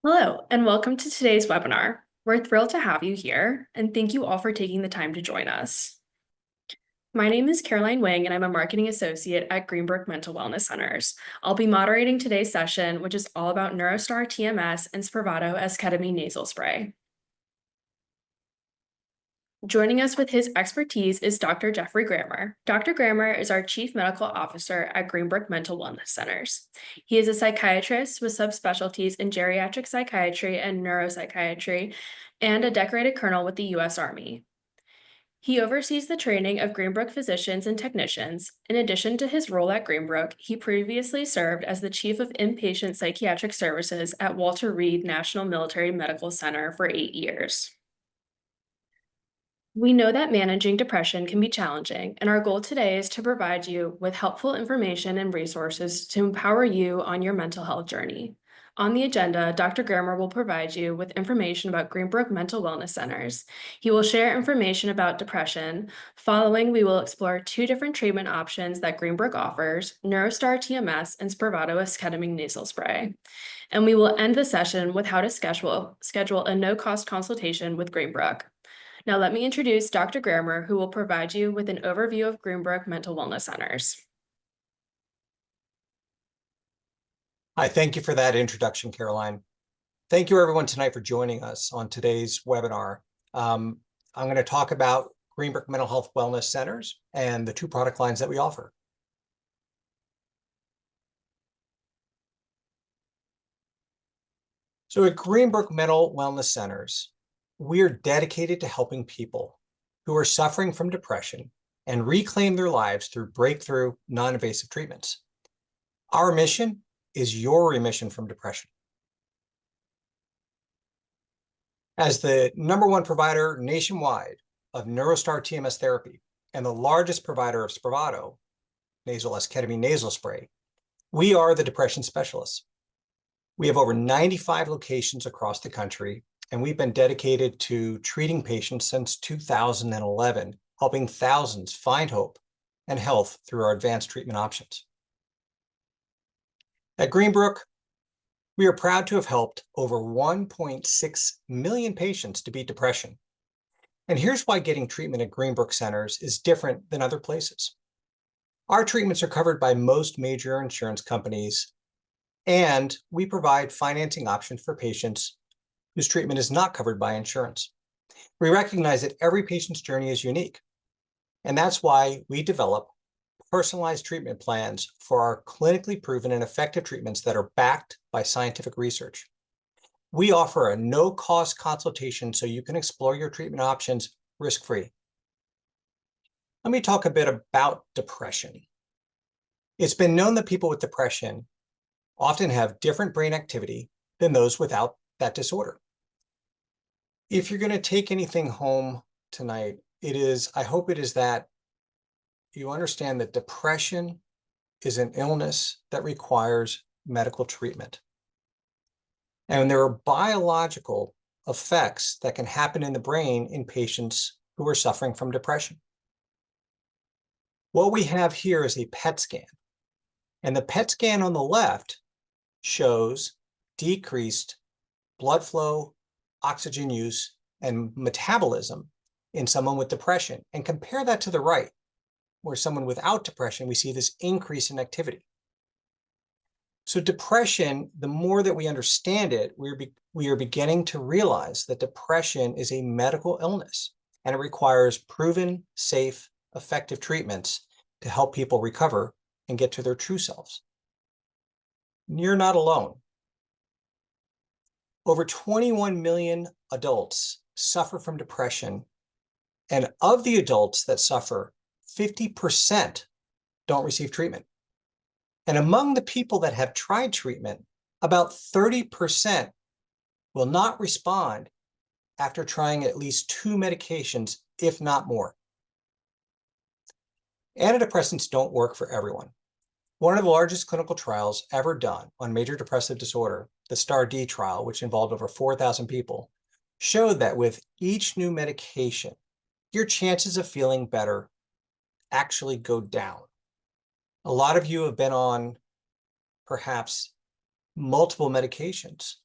Hello, and welcome to today's webinar. We're thrilled to have you here, and thank you all for taking the time to join us. My name is Caroline Wang, and I'm a marketing associate at Greenbrook Mental Wellness Centers. I'll be moderating today's session, which is all about NeuroStar TMS and SPRAVATO esketamine nasal spray. Joining us with his expertise is Dr. Jeffrey Grammer. Dr. Grammer is our Chief Medical Officer at Greenbrook Mental Wellness Centers. He is a psychiatrist with subspecialties in geriatric psychiatry and neuropsychiatry, and a decorated colonel with the U.S. Army. He oversees the training of Greenbrook physicians and technicians. In addition to his role at Greenbrook, he previously served as the Chief of Inpatient Psychiatric Services at Walter Reed National Military Medical Center for 8 years. We know that managing depression can be challenging, and our goal today is to provide you with helpful information and resources to empower you on your mental health journey. On the agenda, Dr. Grammer will provide you with information about Greenbrook Mental Wellness Centers. He will share information about depression. Following, we will explore 2 different treatment options that Greenbrook offers, NeuroStar TMS and SPRAVATO esketamine nasal spray. And we will end the session with how to schedule a no-cost consultation with Greenbrook. Now let me introduce Dr. Grammer, who will provide you with an overview of Greenbrook Mental Wellness Centers. Hi, thank you for that introduction, Caroline. Thank you everyone tonight for joining us on today's webinar. I'm going to talk about Greenbrook Mental Health Wellness Centers and the 2 product lines that we offer. So at Greenbrook Mental Wellness Centers, we are dedicated to helping people who are suffering from depression and reclaim their lives through breakthrough non-invasive treatments. Our mission is your remission from depression. As the #1 provider nationwide of NeuroStar TMS therapy and the largest provider of SPRAVATO, nasal esketamine nasal spray, we are the depression specialists. We have over 95 locations across the country, and we've been dedicated to treating patients since 2011, helping thousands find hope and health through our advanced treatment options. At Greenbrook, we are proud to have helped over 1.6 million patients to beat depression. And here's why getting treatment at Greenbrook Centers is different than other places. Our treatments are covered by most major insurance companies, and we provide financing options for patients whose treatment is not covered by insurance. We recognize that every patient's journey is unique, and that's why we develop personalized treatment plans for our clinically proven and effective treatments that are backed by scientific research. We offer a no-cost consultation so you can explore your treatment options risk-free. Let me talk a bit about depression. It's been known that people with depression often have different brain activity than those without that disorder. If you're going to take anything home tonight, I hope it is that you understand that depression is an illness that requires medical treatment. And there are biological effects that can happen in the brain in patients who are suffering from depression. What we have here is a PET scan. And the PET scan on the left shows decreased blood flow, oxygen use, and metabolism in someone with depression. And compare that to the right, where someone without depression, we see this increase in activity. So depression, the more that we understand it, we are beginning to realize that depression is a medical illness, and it requires proven, safe, effective treatments to help people recover and get to their true selves. You're not alone. Over 21 million adults suffer from depression, and of the adults that suffer, 50% don't receive treatment. And among the people that have tried treatment, about 30% will not respond after trying at least 2 medications, if not more. Antidepressants don't work for everyone. One of the largest clinical trials ever done on major depressive disorder, the STAR-D trial, which involved over 4,000 people, showed that with each new medication, your chances of feeling better actually go down. A lot of you have been on perhaps multiple medications.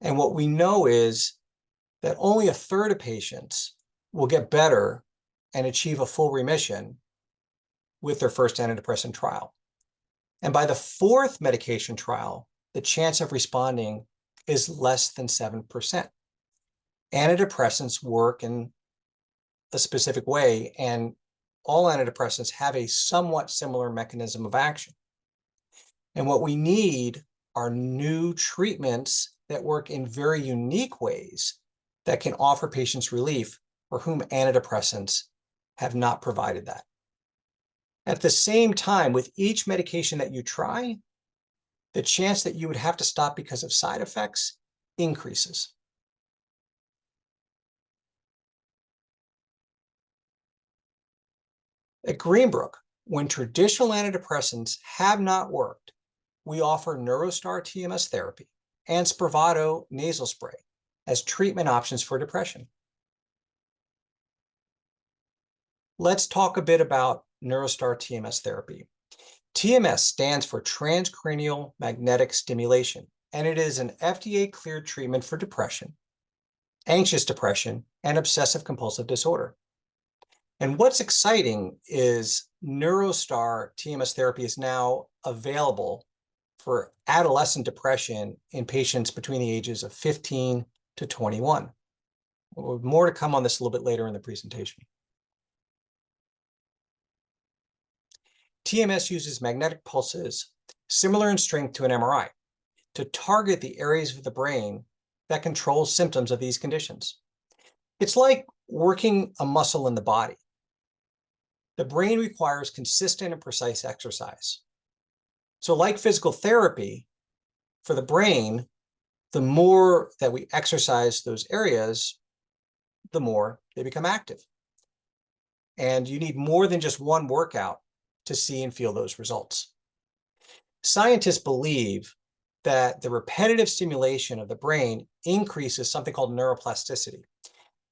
And what we know is that only a third of patients will get better and achieve a full remission with their first antidepressant trial. And by the fourth medication trial, the chance of responding is less than 7%. Antidepressants work in a specific way, and all antidepressants have a somewhat similar mechanism of action. And what we need are new treatments that work in very unique ways that can offer patients relief for whom antidepressants have not provided that. At the same time, with each medication that you try, the chance that you would have to stop because of side effects increases. At Greenbrook, when traditional antidepressants have not worked, we offer NeuroStar TMS therapy and SPRAVATO nasal spray as treatment options for depression. Let's talk a bit about NeuroStar TMS therapy. TMS stands for transcranial magnetic stimulation, and it is an FDA-cleared treatment for depression, anxious depression, and obsessive compulsive disorder. And what's exciting is NeuroStar TMS therapy is now available for adolescent depression in patients between the ages of 15 to 21. More to come on this a little bit later in the presentation. TMS uses magnetic pulses similar in strength to an MRI to target the areas of the brain that control symptoms of these conditions. It's like working a muscle in the body. The brain requires consistent and precise exercise. So like physical therapy, for the brain, the more that we exercise those areas, the more they become active. And you need more than just one workout to see and feel those results. Scientists believe that the repetitive stimulation of the brain increases something called neuroplasticity,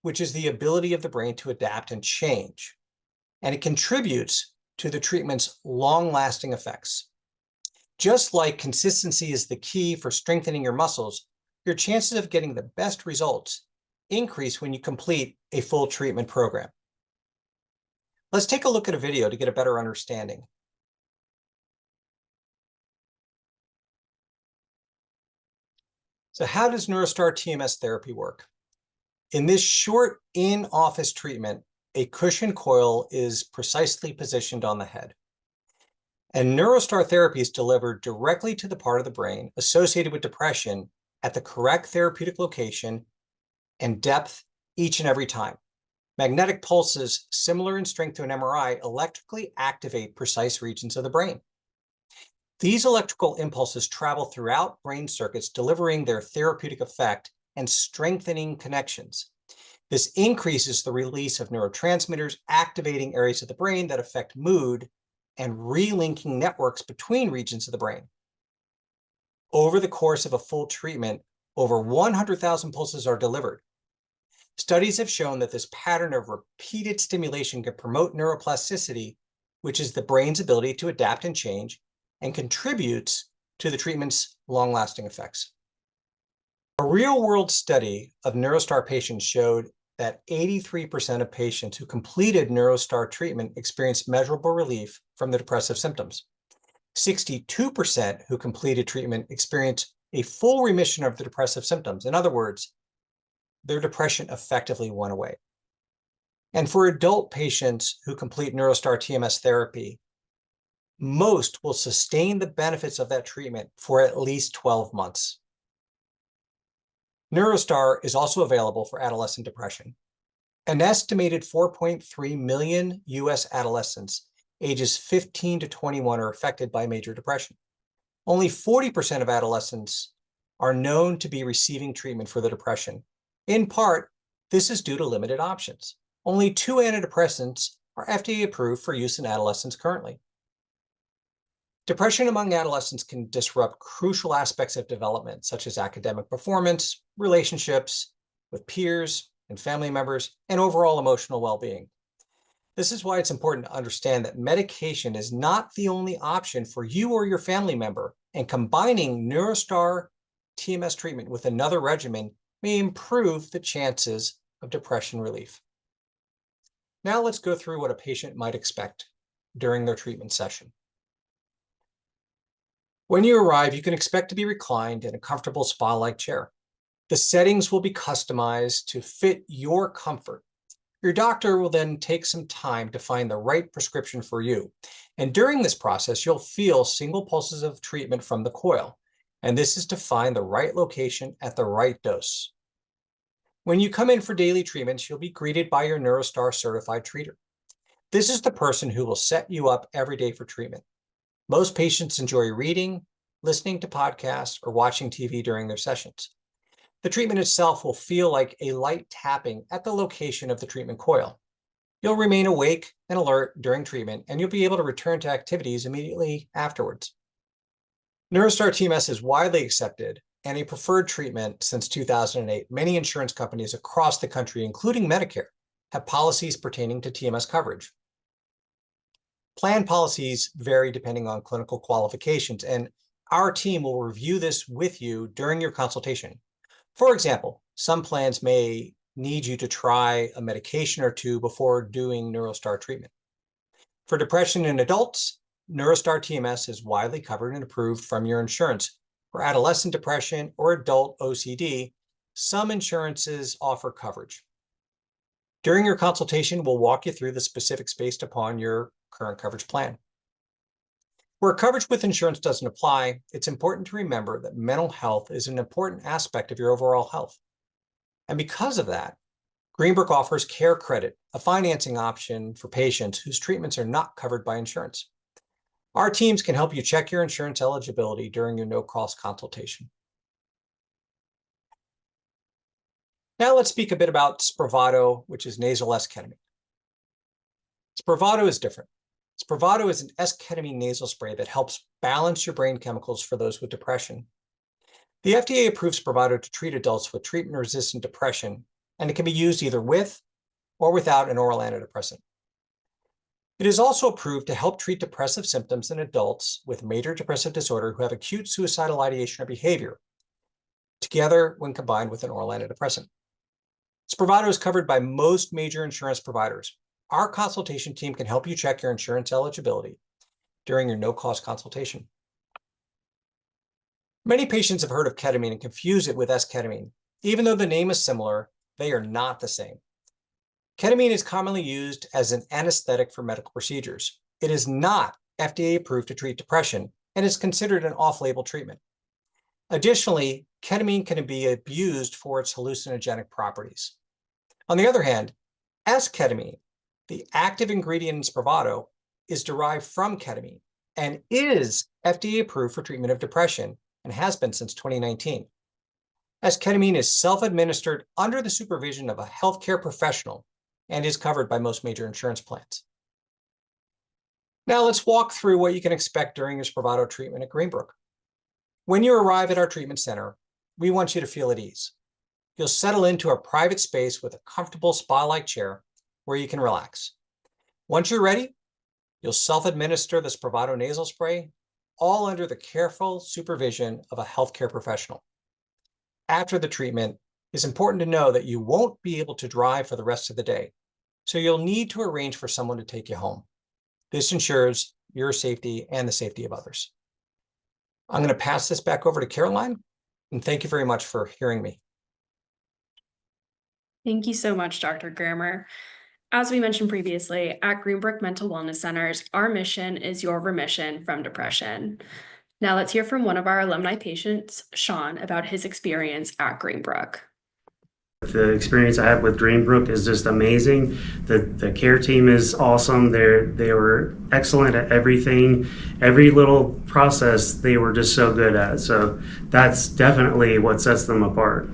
which is the ability of the brain to adapt and change. And it contributes to the treatment's long-lasting effects. Just like consistency is the key for strengthening your muscles, your chances of getting the best results increase when you complete a full treatment program. Let's take a look at a video to get a better understanding. So how does NeuroStar TMS therapy work? In this short in-office treatment, a cushion coil is precisely positioned on the head. And NeuroStar therapy is delivered directly to the part of the brain associated with depression at the correct therapeutic location and depth each and every time. Magnetic pulses, similar in strength to an MRI, electrically activate precise regions of the brain. These electrical impulses travel throughout brain circuits, delivering their therapeutic effect and strengthening connections. This increases the release of neurotransmitters, activating areas of the brain that affect mood and relinking networks between regions of the brain. Over the course of a full treatment, over 100,000 pulses are delivered. Studies have shown that this pattern of repeated stimulation can promote neuroplasticity, which is the brain's ability to adapt and change, and contributes to the treatment's long-lasting effects. A real-world study of NeuroStar patients showed that 83% of patients who completed NeuroStar treatment experienced measurable relief from the depressive symptoms. 62% who completed treatment experienced a full remission of the depressive symptoms. In other words, their depression effectively went away. And for adult patients who complete NeuroStar TMS therapy, most will sustain the benefits of that treatment for at least 12 months. NeuroStar is also available for adolescent depression. An estimated 4.3 million US adolescents ages 15 to 21 are affected by major depression. Only 40% of adolescents are known to be receiving treatment for the depression. In part, this is due to limited options. Only 2 antidepressants are FDA approved for use in adolescents currently. Depression among adolescents can disrupt crucial aspects of development, such as academic performance, relationships with peers and family members, and overall emotional well-being. This is why it's important to understand that medication is not the only option for you or your family member, and combining NeuroStar TMS treatment with another regimen may improve the chances of depression relief. Now let's go through what a patient might expect during their treatment session. When you arrive, you can expect to be reclined in a comfortable spa-like chair. The settings will be customized to fit your comfort. Your doctor will then take some time to find the right prescription for you. And during this process, you'll feel single pulses of treatment from the coil. And this is to find the right location at the right dose. When you come in for daily treatments, you'll be greeted by your NeuroStar certified treater. This is the person who will set you up every day for treatment. Most patients enjoy reading, listening to podcasts, or watching TV during their sessions. The treatment itself will feel like a light tapping at the location of the treatment coil. You'll remain awake and alert during treatment, and you'll be able to return to activities immediately afterwards. NeuroStar TMS is widely accepted and a preferred treatment since 2008. Many insurance companies across the country, including Medicare, have policies pertaining to TMS coverage. Plan policies vary depending on clinical qualifications, and our team will review this with you during your consultation. For example, some plans may need you to try a medication or two before doing NeuroStar treatment. For depression in adults, NeuroStar TMS is widely covered and approved from your insurance. For adolescent depression or adult OCD, some insurances offer coverage. During your consultation, we'll walk you through the specifics based upon your current coverage plan. Where coverage with insurance doesn't apply, it's important to remember that mental health is an important aspect of your overall health. And because of that, Greenbrook offers Care Credit, a financing option for patients whose treatments are not covered by insurance. Our teams can help you check your insurance eligibility during your no-cost consultation. Now let's speak a bit about SPRAVATO, which is nasal esketamine. SPRAVATO is different. SPRAVATO is an esketamine nasal spray that helps balance your brain chemicals for those with depression. The FDA approves SPRAVATO to treat adults with treatment-resistant depression, and it can be used either with or without an oral antidepressant. It is also approved to help treat depressive symptoms in adults with major depressive disorder who have acute suicidal ideation or behavior, together when combined with an oral antidepressant. SPRAVATO is covered by most major insurance providers. Our consultation team can help you check your insurance eligibility during your no-cost consultation. Many patients have heard of ketamine and confuse it with esketamine. Even though the name is similar, they are not the same. Ketamine is commonly used as an anesthetic for medical procedures. It is not FDA approved to treat depression and is considered an off-label treatment. Additionally, ketamine can be abused for its hallucinogenic properties. On the other hand, esketamine, the active ingredient in SPRAVATO, is derived from ketamine and is FDA approved for treatment of depression and has been since 2019. Esketamine is self-administered under the supervision of a healthcare professional and is covered by most major insurance plans. Now let's walk through what you can expect during your SPRAVATO treatment at Greenbrook. When you arrive at our treatment center, we want you to feel at ease. You'll settle into a private space with a comfortable spa-like chair where you can relax. Once you're ready, you'll self-administer the SPRAVATO nasal spray, all under the careful supervision of a healthcare professional. After the treatment, it's important to know that you won't be able to drive for the rest of the day, so you'll need to arrange for someone to take you home. This ensures your safety and the safety of others. I'm going to pass this back over to Caroline, and thank you very much for hearing me. Thank you so much, Dr. Grammer. As we mentioned previously, at Greenbrook Mental Wellness Centers, our mission is your remission from depression. Now let's hear from one of our alumni patients, Sean, about his experience at Greenbrook. The experience I had with Greenbrook is just amazing. The care team is awesome. They were excellent at everything. Every little process they were just so good at. So that's definitely what sets them apart.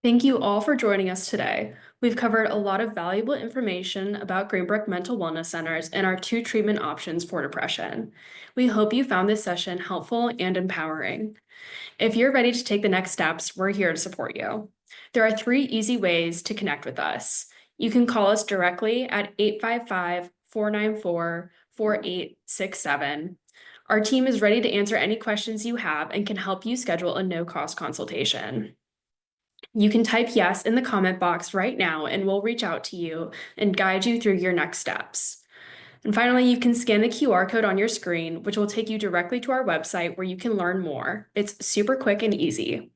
Thank you all for joining us today. We've covered a lot of valuable information about Greenbrook Mental Wellness Centers and our 2 treatment options for depression. We hope you found this session helpful and empowering. If you're ready to take the next steps, we're here to support you. There are 3 easy ways to connect with us. You can call us directly at 855-494-4867. Our team is ready to answer any questions you have and can help you schedule a no-cost consultation. You can type yes in the comment box right now and we'll reach out to you and guide you through your next steps. And finally, you can scan the QR code on your screen, which will take you directly to our website where you can learn more. It's super quick and easy.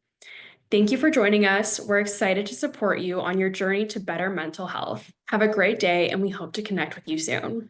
Thank you for joining us. We're excited to support you on your journey to better mental health. Have a great day, and we hope to connect with you soon.